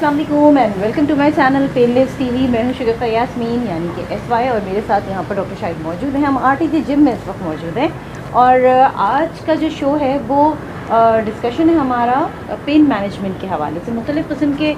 अस्सलाम वालेकुम and welcome to my channel painless TV. मैं हूं शगुफ्ता यास्मीन यानी कि SY और मेरे साथ यहां पर डॉक्टर शाहिद मौजूद हैं। हम RTG जिम में इस वक्त मौजूद हैं और आज का जो शो है वो डिस्कशन है हमारा पेन मैनेजमेंट के हवाले से। मुख्तलिफ़ किस्म के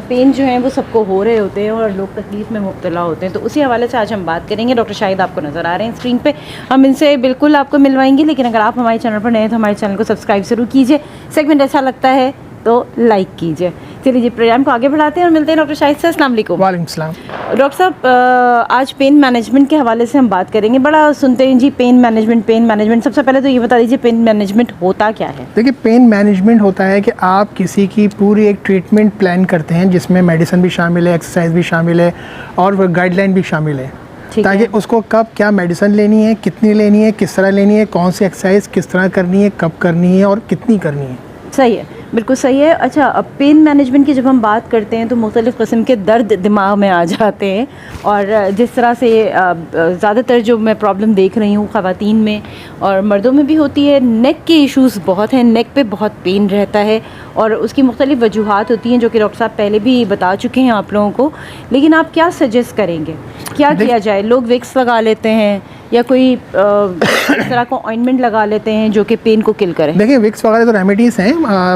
पेन जो हैं वो सबको हो रहे होते हैं और लोग तकलीफ़ में मुब्तला होते हैं, तो उसी हवाले से आज हम बात करेंगे। डॉक्टर शाहिद आपको नज़र आ रहे हैं स्क्रीन पे, हम इनसे बिल्कुल आपको मिलवाएंगे। लेकिन अगर आप हमारे चैनल पर नए हैं तो हमारे चैनल को सब्सक्राइब ज़रूर कीजिए, सेगमेंट अच्छा लगता है तो लाइक कीजिए। चलिए जी, प्रोग्राम को आगे बढ़ाते हैं और मिलते हैं डॉक्टर शाहिद से। अस्सलाम वालेकुम। वालेकुम सलाम। डॉक्टर साहब, आज पेन मैनेजमेंट के हवाले से हम बात करेंगे। बड़ा सुनते हैं जी पेन मैनेजमेंट। सबसे पहले तो ये बता दीजिए पेन मैनेजमेंट होता क्या है? देखिए, पेन मैनेजमेंट होता है कि आप किसी की पूरी एक ट्रीटमेंट प्लान करते हैं जिसमें मेडिसिन भी शामिल है, एक्सरसाइज भी शामिल है और वो गाइडलाइन भी शामिल है, ताकि उसको कब क्या मेडिसिन लेनी है, कितनी लेनी है, किस तरह लेनी है, कौन सी एक्सरसाइज किस तरह करनी है, कब करनी है और कितनी करनी है। सही है, बिल्कुल सही है। अच्छा, अब पेन मैनेजमेंट की जब हम बात करते हैं तो मुख्तलिफ़ किस्म के दर्द दिमाग में आ जाते हैं और जिस तरह से ज़्यादातर जो मैं प्रॉब्लम देख रही हूँ ख़वातीन में और मर्दों में भी होती है, नेक के इश्यूज़ बहुत हैं, नेक पे बहुत पेन रहता है और उसकी मुख्तलिफ़ वजूहात होती हैं जो कि डॉक्टर साहब पहले भी बता चुके हैं आप लोगों को। लेकिन आप क्या सजेस्ट करेंगे, क्या किया जाए? लोग विक्स लगा लेते हैं या कोई इस तरह का ऑइंटमेंट लगा लेते हैं जो कि पेन को किल करें? देखिए, विक्स वगैरह तो रेमेडीज़ हैं।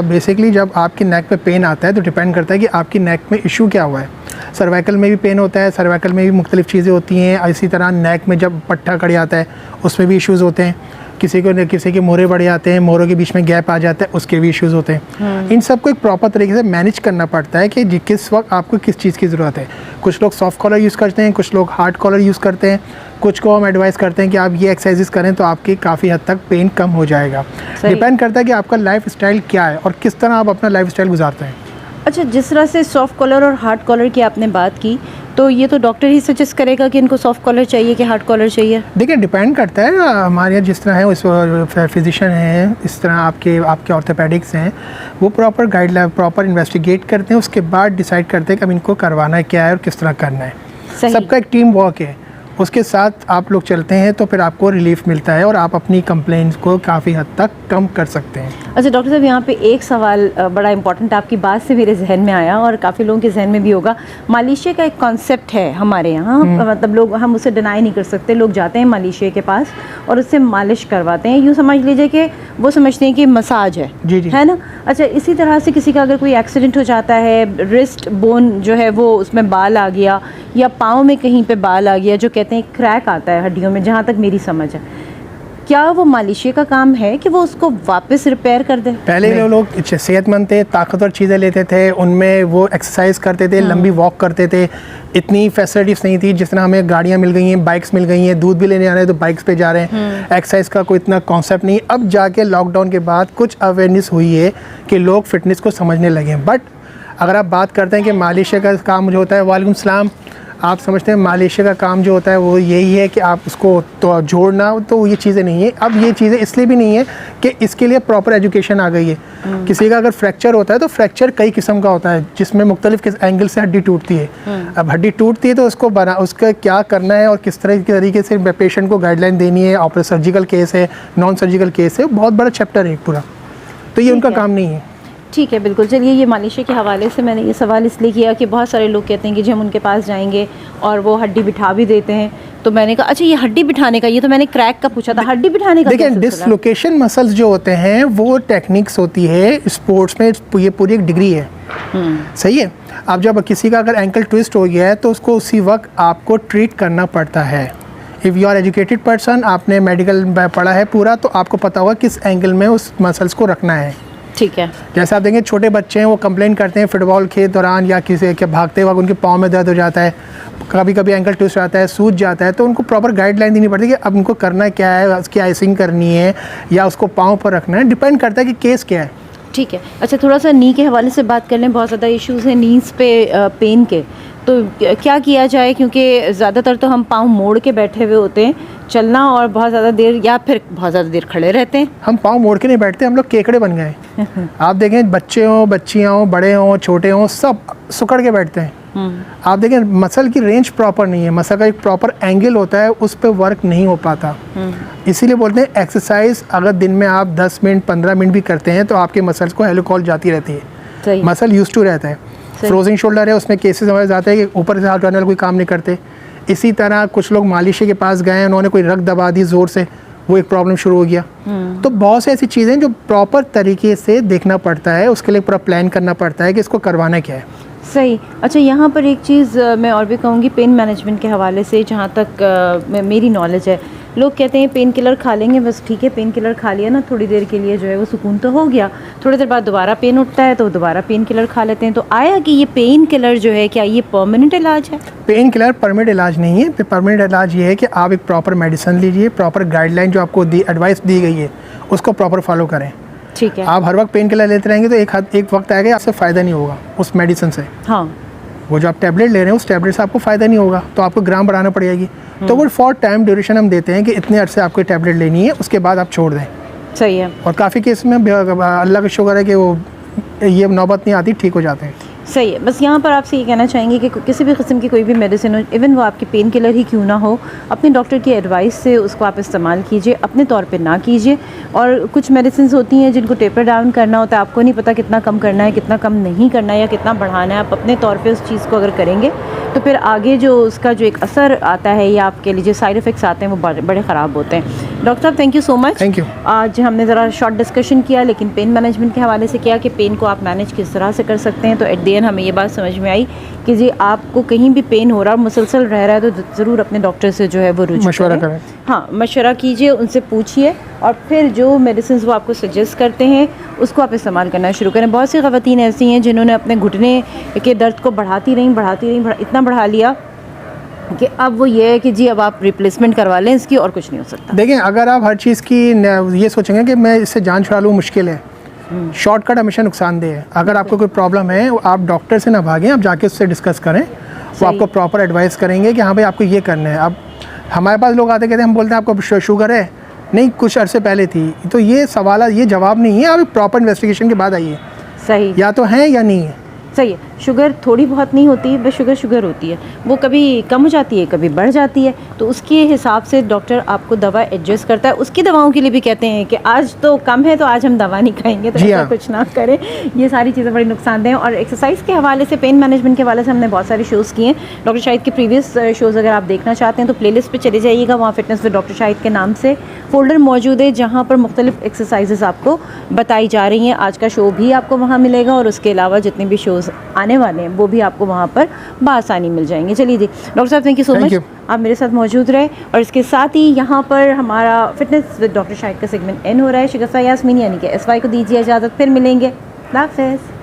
बेसिकली जब आपकी नेक पे पेन आता है तो डिपेंड करता है कि आपकी नेक में इशू क्या हुआ है। सर्वाइकल में भी पेन होता है, सर्वाइकल में भी मुख्तलिफ़ चीज़ें होती हैं। इसी तरह नेक में जब पट्टा कड़ जाता है उसमें भी इश्यूज़ होते हैं। किसी के मोरे बढ़ जाते हैं, मोरों के बीच में गैप आ जाता है, उसके भी इश्यूज़ होते हैं। इन सब को एक प्रॉपर तरीके से मैनेज करना पड़ता है कि किस वक्त आपको किस चीज़ की ज़रूरत है। कुछ लोग सॉफ्ट कॉलर यूज़ करते हैं, कुछ लोग हार्ड कॉलर यूज़ करते हैं। कुछ को हम एडवाइस करते हैं कि आप ये एक्सरसाइजेस करें तो आपकी काफ़ी हद तक पेन कम हो जाएगा। डिपेंड करता है कि आपका लाइफ स्टाइल क्या है और किस तरह आप अपना लाइफ स्टाइल गुजारते हैं। अच्छा, जिस तरह से सॉफ्ट कॉलर और हार्ड कॉलर की आपने बात की, तो ये तो डॉक्टर ही सजेस्ट करेगा कि इनको सॉफ्ट कॉलर चाहिए कि हार्ड कॉलर चाहिए? देखिए, डिपेंड करता है। हमारे यहाँ जिस तरह है उस फिजिशियन हैं, इस तरह आपके ऑर्थोपेडिक्स हैं, वो प्रॉपर गाइडलाइन प्रॉपर इन्वेस्टिगेट करते हैं, उसके बाद डिसाइड करते हैं कि अब इनको करवाना क्या है और किस तरह करना है। सबका एक टीम वर्क है, उसके साथ आप लोग चलते हैं तो फिर आपको रिलीफ मिलता है और आप अपनी कंप्लेंट्स को काफ़ी हद तक कम कर सकते हैं। अच्छा डॉक्टर साहब, यहाँ पे एक सवाल बड़ा इंपॉर्टेंट आपकी बात से मेरे जहन में आया और काफ़ी लोगों के जहन में भी होगा। मालिशे का एक कॉन्सेप्ट है हमारे यहाँ, मतलब लोग, हम उसे डिनाई नहीं कर सकते, लोग जाते हैं मालिशे के पास और उससे मालिश करवाते हैं। यूँ समझ लीजिए कि वो समझते हैं कि मसाज है, है ना? अच्छा, इसी तरह से किसी का अगर कोई एक्सीडेंट हो जाता है, रिस्ट बोन जो है वो उसमें बाल आ गया या पाँव में कहीं पे बाल आ गया, जो कहते हैं क्रैक आता है हड्डियों में, जहाँ तक मेरी समझ है, क्या वो मालिशे का काम है कि वो उसको वापस रिपेयर कर दे? पहले लोग सेहतमंद थे, ताकतवर चीज़ें लेते थे, उनमें वो एक्सरसाइज करते थे, लंबी वॉक करते थे, इतनी फैसिलिटीज़ नहीं थी। जिस तरह हमें गाड़ियाँ मिल गई हैं, बाइक्स मिल गई हैं, दूध भी लेने आ रहे हैं तो बाइक्स पे जा रहे हैं। एक्सरसाइज का कोई इतना कॉन्सेप्ट नहीं। अब जाके लॉकडाउन के बाद कुछ अवेयरनेस हुई है कि लोग फिटनेस को समझने लगे हैं। बट अगर आप बात करते हैं कि मालिशे का काम जो होता है, वालेकुम सलाम, आप समझते हैं मालिशे का काम जो होता है वो यही है कि आप उसको तो जोड़ना, तो ये चीज़ें नहीं है। अब ये चीज़ें इसलिए भी नहीं है कि इसके लिए प्रॉपर एजुकेशन आ गई है। किसी का अगर फ्रैक्चर होता है तो फ्रैक्चर कई किस्म का होता है, जिसमें मुख्तलिफ एंगल से हड्डी टूटती है। अब हड्डी टूटती है तो उसका क्या करना है और किस तरह के तरीके से पेशेंट को गाइडलाइन देनी है। ऑपरेशन सर्जिकल केस है, नॉन सर्जिकल केस है, बहुत बड़ा चैप्टर है पूरा, तो ये उनका काम नहीं है। ठीक है, बिल्कुल। चलिए, ये मालिशे के हवाले से मैंने ये सवाल इसलिए किया कि बहुत सारे लोग कहते हैं कि जी हम उनके पास जाएंगे और वो हड्डी बिठा भी देते हैं, तो मैंने कहा अच्छा ये हड्डी बिठाने का, ये तो मैंने क्रैक का पूछा था, हड्डी बिठाने का देखिए, डिसलोकेशन मसल्स जो होते हैं वो टेक्निक्स होती है स्पोर्ट्स में, ये पूरी एक डिग्री है। सही है। अब जब किसी का अगर एंकल ट्विस्ट हो गया है तो उसको उसी वक्त आपको ट्रीट करना पड़ता है। If you are educated person, आपने मेडिकल पढ़ा है पूरा, तो आपको पता होगा किस एंगल में उस मसल्स को रखना है। ठीक है। जैसे आप देखेंगे छोटे बच्चे हैं, वो कंप्लेन करते हैं फुटबॉल के दौरान या किसी के भागते वक्त उनके पाँव में दर्द हो जाता है, कभी कभी एंकल ट्विस्ट आता है, सूज जाता है, तो उनको प्रॉपर गाइडलाइन देनी पड़ती है कि अब उनको करना क्या है, उसकी आइसिंग करनी है या उसको पाँव पर रखना है। डिपेंड करता है कि केस क्या है। ठीक है। अच्छा, थोड़ा सा नी के हवाले से बात कर लें। बहुत ज़्यादा इश्यूज़ हैं नीज़ पे पेन के, तो क्या किया जाए? क्योंकि ज़्यादातर तो हम पाँव मोड़ के बैठे हुए होते हैं, चलना और बहुत ज़्यादा देर या फिर बहुत ज़्यादा देर खड़े रहते हैं। हम पाँव मोड़ के नहीं बैठते, हम लोग केकड़े बन गए। आप देखें, बच्चे हों, बच्चियाँ हों, बड़े हों, छोटे हों, सब सुकड़ के बैठते हैं। आप देखें, मसल की रेंज प्रॉपर नहीं है, मसल का एक प्रॉपर एंगल होता है, उस पर वर्क नहीं हो पाता। इसीलिए बोलते हैं एक्सरसाइज अगर दिन में आप 10 मिनट 15 मिनट भी करते हैं तो आपके मसल्स को हेलो कॉल जाती रहती है, मसल यूज टू रहता है। फ्रोजन शोल्डर है, उसमें केसेस हमारे जाते हैं कि ऊपर से हाथ उठाने वाला कोई काम नहीं करते। इसी तरह कुछ लोग मालिशी के पास गए, उन्होंने कोई रग दबा दी ज़ोर से, वो एक प्रॉब्लम शुरू हो गया। तो बहुत सी ऐसी चीज़ें जो प्रॉपर तरीके से देखना पड़ता है, उसके लिए पूरा प्लान करना पड़ता है कि इसको करवाना क्या है। सही। अच्छा, यहाँ पर एक चीज़ मैं और भी कहूँगी पेन मैनेजमेंट के हवाले से, जहाँ तक मेरी नॉलेज है, लोग कहते हैं पेन किलर खा लेंगे बस, ठीक है पेन किलर खा लिया ना, थोड़ी देर के लिए जो है वो सुकून तो हो गया, थोड़ी देर बाद दोबारा पेन उठता है तो दोबारा पेन किलर खा लेते हैं। तो आया कि ये पेन किलर जो है क्या ये परमानेंट इलाज है? पेन किलर परमानेंट इलाज नहीं है। परमानेंट इलाज ये है कि आप एक प्रॉपर मेडिसिन लीजिए, प्रॉपर गाइडलाइन जो आपको एडवाइस दी गई है उसको प्रॉपर फॉलो करें। ठीक है। आप हर वक्त पेन किलर लेते रहेंगे तो एक वक्त आएगा आपसे फ़ायदा नहीं होगा उस मेडिसिन से। हाँ, वो जो आप टैबलेट ले रहे हैं उस टैबलेट से आपको फ़ायदा नहीं होगा, तो आपको ग्राम बढ़ाना पड़ेगी। तो वो फॉर टाइम ड्यूरेशन हम देते हैं कि इतने अरसे आपको टैबलेट लेनी है, उसके बाद आप छोड़ दें। सही है। और काफ़ी केस में अल्लाह का शुक्र है कि वो ये नौबत नहीं आती, ठीक हो जाते हैं। सही है। बस यहाँ पर आपसे ये कहना चाहेंगे कि किसी भी किस्म की कोई भी मेडिसिन हो, इवन वो आपकी पेन किलर ही क्यों ना हो, अपने डॉक्टर की एडवाइस से उसको आप इस्तेमाल कीजिए, अपने तौर पे ना कीजिए। और कुछ मेडिसिन होती हैं जिनको टेपर डाउन करना होता है, आपको नहीं पता कितना कम करना है, कितना कम नहीं करना है या कितना बढ़ाना है। आप अपने तौर पे उस चीज़ को अगर करेंगे तो फिर आगे जो उसका जो एक असर आता है या आपके लिए जो साइड इफ़ेक्ट्स आते हैं वो बड़े ख़राब होते हैं। डॉक्टर साहब thank you so much. Thank you. आज हमने ज़रा शॉर्ट डिस्कशन किया, लेकिन पेन मैनेजमेंट के हवाले से किया कि पेन को आप मैनेज किस तरह से कर सकते हैं। तो एट द एंड हमें ये बात समझ में आई कि जी आपको कहीं भी पेन हो रहा है, मुसलसल रह रहा है, तो ज़रूर अपने डॉक्टर से जो है वो रुजू मशवरा करें। हाँ, मशवरा कीजिए, उनसे पूछिए और फिर जो मेडिसिन वो आपको सजेस्ट करते हैं उसको आप इस्तेमाल करना शुरू करें। बहुत सी ख़वातीन ऐसी हैं जिन्होंने अपने घुटने के दर्द को बढ़ाती रहीं इतना बढ़ा लिया कि अब वो ये है कि जी अब आप रिप्लेसमेंट करवा लें इसकी, और कुछ नहीं हो सकता। देखें, अगर आप हर चीज़ की ये सोचेंगे कि मैं इससे जान छुड़ा लूँ, मुश्किल है। शॉर्टकट हमेशा नुकसानदेह है। अगर आपको कोई प्रॉब्लम है, आप डॉक्टर से ना भागें, आप जाके उससे डिस्कस करें, वो आपको प्रॉपर एडवाइस करेंगे कि हाँ भाई आपको ये करना है। अब हमारे पास लोग आते कहते हैं, हम बोलते हैं आपको शुगर है, नहीं कुछ अरसे पहले थी, तो ये सवाल ये जवाब नहीं है। आप प्रॉपर इन्वेस्टिगेशन के बाद आइए। सही, या तो है या नहीं है। सही है। शुगर थोड़ी बहुत नहीं होती, बस शुगर होती है, वो कभी कम हो जाती है, कभी बढ़ जाती है, तो उसके हिसाब से डॉक्टर आपको दवा एडजस्ट करता है। उसकी दवाओं के लिए भी कहते हैं कि आज तो कम है तो आज हम दवा नहीं खाएंगे, तो ऐसा कुछ ना करें। ये सारी चीज़ें बड़ी नुकसानदेह हैं। और एक्सरसाइज के हवाले से, पेन मैनेजमेंट के हवाले से हमने बहुत सारे शोज़ किए हैं। डॉक्टर शाहिद के प्रीवियस शोज़ अगर आप देखना चाहते हैं तो प्लेलिस्ट पर चले जाइएगा, वहाँ फिटनेस विद डॉक्टर शाहिद के नाम से फ़ोल्डर मौजूद है जहाँ पर मुख्तलिफ एक्सरसाइजेज़ आपको बताई जा रही हैं। आज का शो भी आपको वहाँ मिलेगा और उसके अलावा जितने भी शोज़ आने वाले हैं वो भी आपको वहाँ पर बआसानी मिल जाएंगे। चलिए जी, डॉक्टर साहब थैंक यू सो मच, आप मेरे साथ मौजूद रहे। और इसके साथ ही यहाँ पर हमारा फिटनेस विद डॉक्टर शाहिद का सेगमेंट एंड हो रहा है। शिगफ्ता यास्मीन यानी कि SY को दीजिए इजाज़त, फिर मिलेंगे। अल्लाह हाफ़िज़।